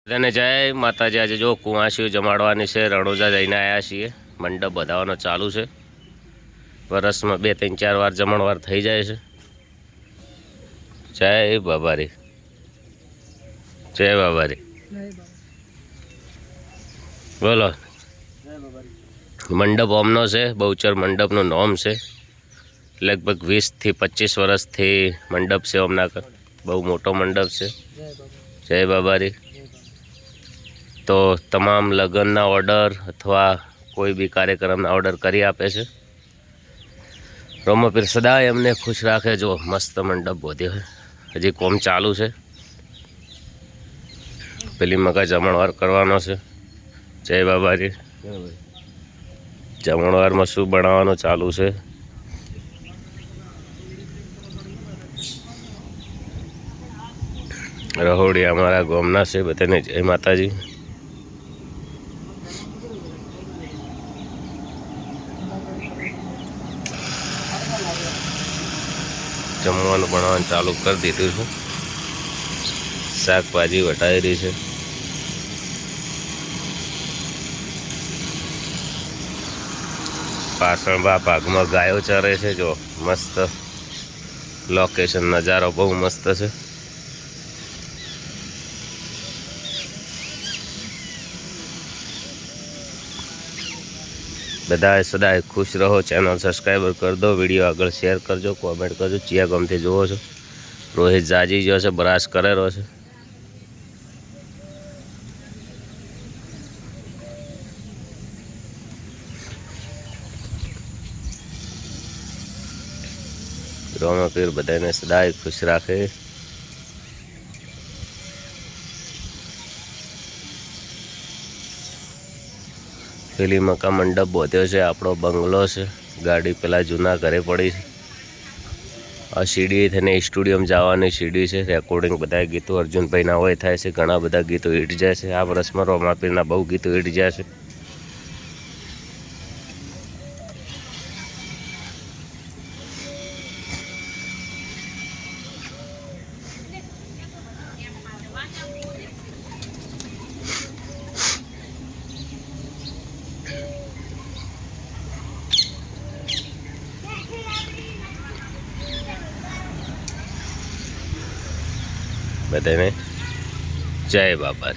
બધાને જય માતાજી। આજે જો કુંવાસીઓ જમાડવાની છે। રણોજા જઈને આવ્યા છીએ। મંડપ બધાવાનો ચાલુ છે। વર્ષમાં 2-3-4 વાર જમણવાર થઈ જાય છે। જય બાબારી, જય બાબારી, બોલો। મંડપ ઓમનો છે। બહુચર મંડપનું નોમ છે। લગભગ 20 થી 25 વર્ષથી મંડપ છે ઓમના। બહુ મોટો મંડપ છે। જય બાબારી। तो तमाम लग्नना ऑर्डर अथवा कोई भी कार्यक्रमना ऑर्डर करी आपे छे। रोमापीर सदाय अमने खुश राखे। जो मस्त मंडप बोध्यो है, हजी कोम चालू है। पेली मका जमणवार करवानो छे। जय बाबाजी। जमणवार में शुं बनाववानुं चालू है? रहोड़ी अमारा गामना छे। बधाने जय माताजी। जमवानुं बनाववानुं चालू कर दीधुं छे। शाकभाजी वटाई रही है। पाछळना भागमां गायो चरे छे। जो मस्त लोकेशन नजारो बहु मस्त है। बधाए सदाए खुश रहो। चैनल सब्सक्राइबर कर दो। वीडियो आगे शेर करजो, कॉमेंट करजो। चिया गामथी जुओ छो? रोहित जाजी जो है ब्राश करेलो है। रोमापीर बधाने सदाए खुश राखे। पेली मका मंडप बोध्यो छे। आपणो बंगलो है। गाड़ी पेला जूना घरे पड़ी है। आ सीढ़ी थने स्टूडियम जावानी सीढ़ी है। रेकॉर्डिंग बधा गीतों अर्जुन भाई ना होय थाय छे। घणा बधा गीतों हिट जाय छे। आ वर्ष में रोमापीर बहु गीतों हिट जाय छे। बधाने जय बाबा।